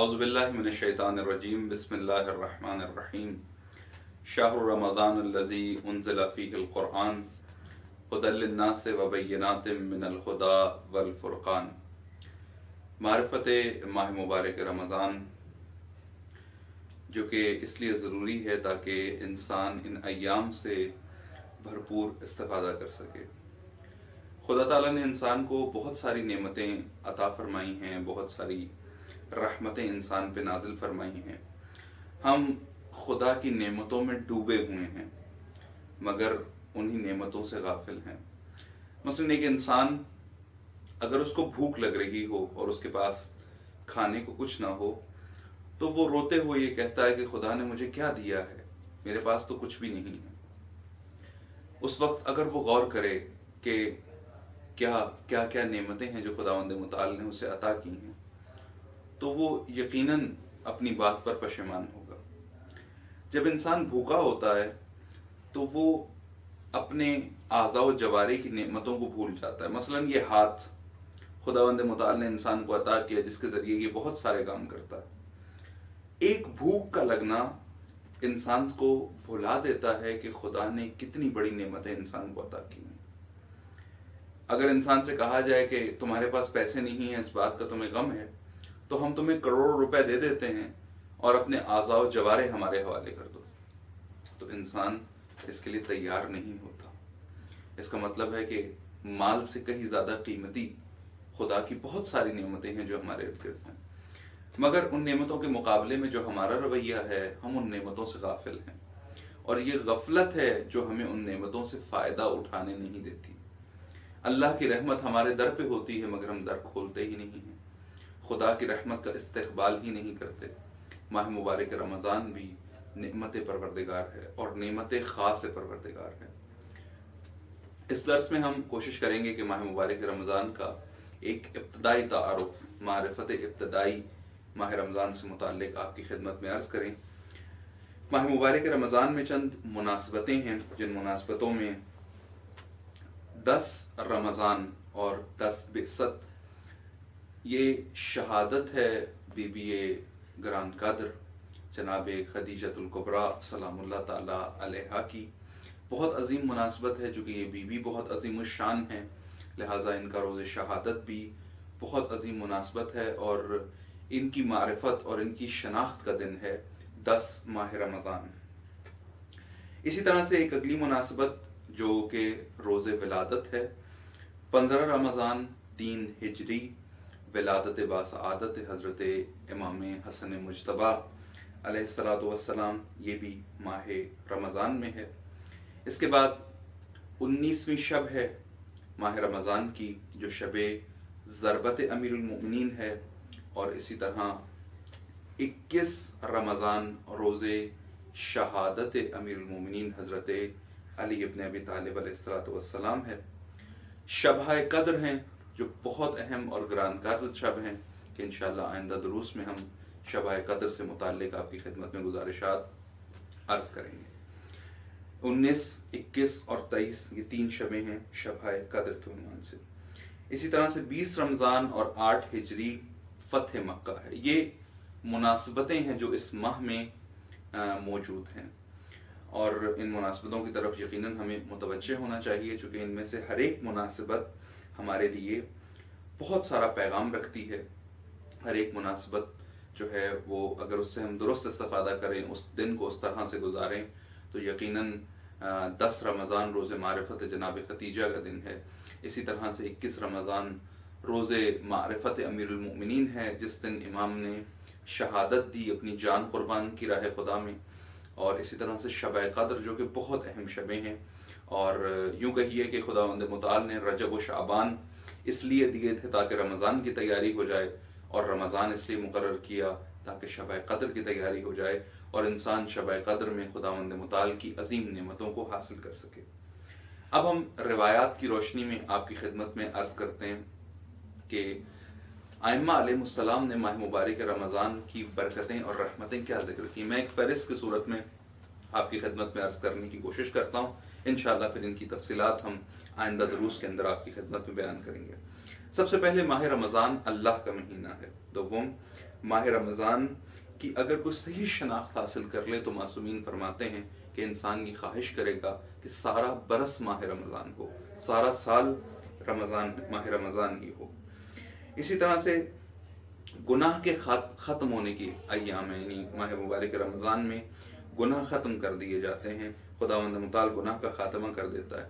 اعوذ باللہ من الشیطان الرجیم بسم اللہ الرحمن الرحیم شہر رمضان الذی انزل فیہ القرآن ھدی للناس وبینات من الہدی والفرقان۔ معرفت ماہ مبارک رمضان جو کہ اس لیے ضروری ہے تاکہ انسان ان ایام سے بھرپور استفادہ کر سکے۔ خدا تعالیٰ نے انسان کو بہت ساری نعمتیں عطا فرمائی ہیں، بہت ساری رحمتیں انسان پہ نازل فرمائی ہیں۔ ہم خدا کی نعمتوں میں ڈوبے ہوئے ہیں مگر انہی نعمتوں سے غافل ہیں۔ مثلاً ایک انسان اگر اس کو بھوک لگ رہی ہو اور اس کے پاس کھانے کو کچھ نہ ہو تو وہ روتے ہوئے یہ کہتا ہے کہ خدا نے مجھے کیا دیا ہے، میرے پاس تو کچھ بھی نہیں ہے۔ اس وقت اگر وہ غور کرے کہ کیا نعمتیں ہیں جو خداوند متعال نے اسے عطا کی ہیں تو وہ یقیناً اپنی بات پر پشیمان ہوگا۔ جب انسان بھوکا ہوتا ہے تو وہ اپنے اعضاء و جوارح کی نعمتوں کو بھول جاتا ہے۔ مثلاً یہ ہاتھ خداوند متعال نے انسان کو عطا کیا جس کے ذریعے یہ بہت سارے کام کرتا ہے۔ ایک بھوک کا لگنا انسان کو بھلا دیتا ہے کہ خدا نے کتنی بڑی نعمتیں انسان کو عطا کی ہیں۔ اگر انسان سے کہا جائے کہ تمہارے پاس پیسے نہیں ہیں، اس بات کا تمہیں غم ہے، تو ہم تمہیں کروڑوں روپے دے دیتے ہیں اور اپنے اعضاء و جوارح ہمارے حوالے کر دو، تو انسان اس کے لیے تیار نہیں ہوتا۔ اس کا مطلب ہے کہ مال سے کہیں زیادہ قیمتی خدا کی بہت ساری نعمتیں ہیں جو ہمارے ارد گرد ہیں، مگر ان نعمتوں کے مقابلے میں جو ہمارا رویہ ہے ہم ان نعمتوں سے غافل ہیں، اور یہ غفلت ہے جو ہمیں ان نعمتوں سے فائدہ اٹھانے نہیں دیتی۔ اللہ کی رحمت ہمارے در پہ ہوتی ہے مگر ہم در کھولتے ہی نہیں ہیں، خدا کی رحمت کا استقبال ہی نہیں کرتے۔ ماہ مبارک رمضان بھی نعمت پروردگار ہے اور نعمت خاص پروردگار ہے۔ اس درس میں ہم کوشش کریں گے کہ ماہ مبارک رمضان کا ایک ابتدائی تعارف، معرفت ابتدائی ماہ رمضان سے متعلق آپ کی خدمت میں عرض کریں۔ ماہ مبارک رمضان میں چند مناسبتیں ہیں جن مناسبتوں میں 10 رمضان اور 10 بعثت، یہ شہادت ہے بی بی گران قدر جناب خدیجۃ الکبریٰ سلام اللہ تعالی علیہا کی بہت عظیم مناسبت ہے، جو کہ یہ بی بی بہت عظیم الشان ہیں، لہٰذا ان کا روز شہادت بھی بہت عظیم مناسبت ہے، اور ان کی معرفت اور ان کی شناخت کا دن ہے 10 ماہ رمضان۔ اسی طرح سے ایک اگلی مناسبت جو کہ روز ولادت ہے، 15 رمضان 3 ہجری، ولادت باسعادت حضرت امام حسن مجتبیٰ علیہ الصلاۃ والسلام، یہ بھی ماہ رمضان میں ہے۔ اس کے بعد 19ویں شب ہے ماہ رمضان کی جو شب ضربت امیر المؤمنین ہے، اور اسی طرح 21 رمضان روز شہادت امیر المؤمنین حضرت علی ابن ابی طالب علیہ الصلاۃ والسلام ہے۔ شبہ قدر ہیں جو بہت اہم اور گران قدر شب ہیں کہ انشاءاللہ آئندہ دروس میں ہم شبہ قدر سے متعلق آپ کی خدمت میں گزارشات عرض کریں گے۔ 19، 21 اور 23 یہ 3 شبیں ہیں شبہ قدر کے عنوان سے۔ اسی طرح سے 20 رمضان اور 8 ہجری فتح مکہ ہے۔ یہ مناسبتیں ہیں جو اس ماہ میں موجود ہیں، اور ان مناسبتوں کی طرف یقیناً ہمیں متوجہ ہونا چاہیے، چونکہ ان میں سے ہر ایک مناسبت ہمارے لیے بہت سارا پیغام رکھتی ہے۔ ہر ایک مناسبت جو ہے وہ اگر اس سے ہم درست استفادہ کریں، اس دن کو اس طرح سے گزاریں، تو یقیناً 10 رمضان روز معرفت جناب ختیجہ کا دن ہے۔ اسی طرح سے 21 رمضان روز معرفت امیر المؤمنین ہے، جس دن امام نے شہادت دی، اپنی جان قربان کی راہ خدا میں۔ اور اسی طرح سے شبہ قدر جو کہ بہت اہم شبیں ہیں، اور یوں کہیے کہ خداوند متعال نے رجب و شعبان اس لیے دیے تھے تاکہ رمضان کی تیاری ہو جائے، اور رمضان اس لیے مقرر کیا تاکہ شبہ قدر کی تیاری ہو جائے اور انسان شبہ قدر میں خداوند متعال کی عظیم نعمتوں کو حاصل کر سکے۔ اب ہم روایات کی روشنی میں آپ کی خدمت میں عرض کرتے ہیں کہ ائمہ علیہ السلام نے ماہ مبارک رمضان کی برکتیں اور رحمتیں کیا ذکر کی۔ میں ایک فہرست کی صورت میں آپ کی خدمت میں عرض کرنے کی کوشش کرتا ہوں، انشاءاللہ پھر ان کی تفصیلات ہم آئندہ دروس کے اندر آپ کی خدمت میں بیان کریں گے۔ سب سے پہلے ماہ رمضان اللہ کا مہینہ ہے۔ دوم، ماہ رمضان کی اگر کوئی صحیح شناخت حاصل کر لے تو معصومین فرماتے ہیں کہ انسان یہ خواہش کرے گا کہ سارا برس ماہ رمضان ہو، سارا سال ماہ رمضان ہی ہو۔ اسی طرح سے گناہ کے ختم ہونے کی ایام ہیں، یعنی ماہ مبارک رمضان میں گناہ ختم کر دیے جاتے ہیں، خداوند متعال گناہ کا خاتمہ کر دیتا ہے،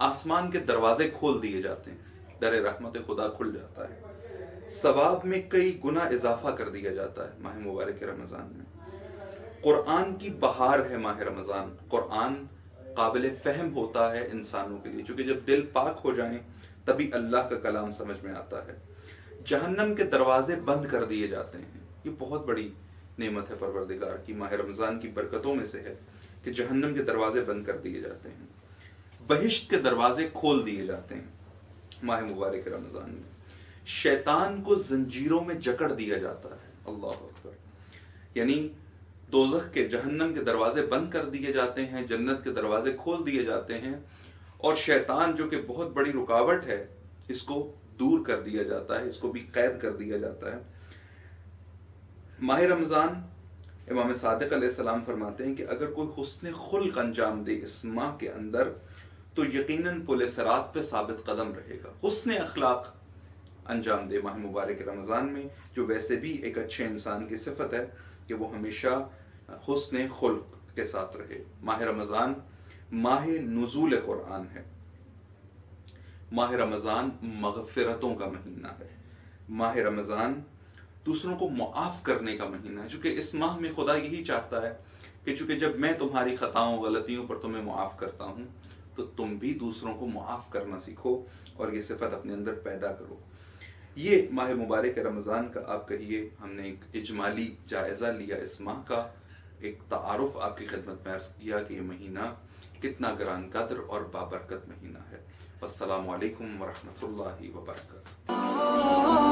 آسمان کے دروازے کھول دیے جاتے ہیں، در رحمت خدا کھل جاتا ہے، ثواب میں کئی گنا اضافہ کر دیا جاتا ہے ماہ مبارک رمضان میں۔ قرآن کی بہار ہے ماہ رمضان، قرآن قابل فہم ہوتا ہے انسانوں کے لیے، چونکہ جب دل پاک ہو جائیں تبھی اللہ کا کلام سمجھ میں آتا ہے۔ جہنم کے دروازے بند کر دیے جاتے ہیں، یہ بہت بڑی نعمت ہے پروردگار کی، ماہ رمضان کی برکتوں میں سے ہے کہ جہنم کے دروازے بند کر دیے جاتے ہیں، بہشت کے دروازے کھول دیے جاتے ہیں ماہ مبارک رمضان میں، شیطان کو زنجیروں میں جکڑ دیا جاتا ہے، اللہ اکبر، یعنی دوزخ کے جہنم کے دروازے بند کر دیے جاتے ہیں، جنت کے دروازے کھول دیے جاتے ہیں، اور شیطان جو کہ بہت بڑی رکاوٹ ہے اس کو دور کر دیا جاتا ہے، اس کو بھی قید کر دیا جاتا ہے۔ ماہ رمضان امام صادق علیہ السلام فرماتے ہیں کہ اگر کوئی حسن خلق انجام دے اس ماہ کے اندر تو یقیناً پل صراط پہ ثابت قدم رہے گا۔ حسن اخلاق انجام دے ماہ مبارک رمضان میں، جو ویسے بھی ایک اچھے انسان کی صفت ہے کہ وہ ہمیشہ حسن خلق کے ساتھ رہے۔ ماہ رمضان ماہ نزول قرآن ہے، ماہ رمضان مغفرتوں کا مہینہ ہے، ماہ رمضان دوسروں کو معاف کرنے کا مہینہ ہے، چونکہ اس ماہ میں خدا یہی چاہتا ہے کہ چونکہ جب میں تمہاری خطاؤں غلطیوں پر تمہیں معاف کرتا ہوں تو تم بھی دوسروں کو معاف کرنا سیکھو اور یہ صفت اپنے اندر پیدا کرو۔ یہ ماہ مبارک رمضان کا آپ کہیے ہم نے ایک اجمالی جائزہ لیا، اس ماہ کا ایک تعارف آپ کی خدمت میں عرض کیا کہ یہ مہینہ کتنا گران قدر اور بابرکت مہینہ ہے۔ السلام علیکم ورحمۃ اللہ وبرکاتہ۔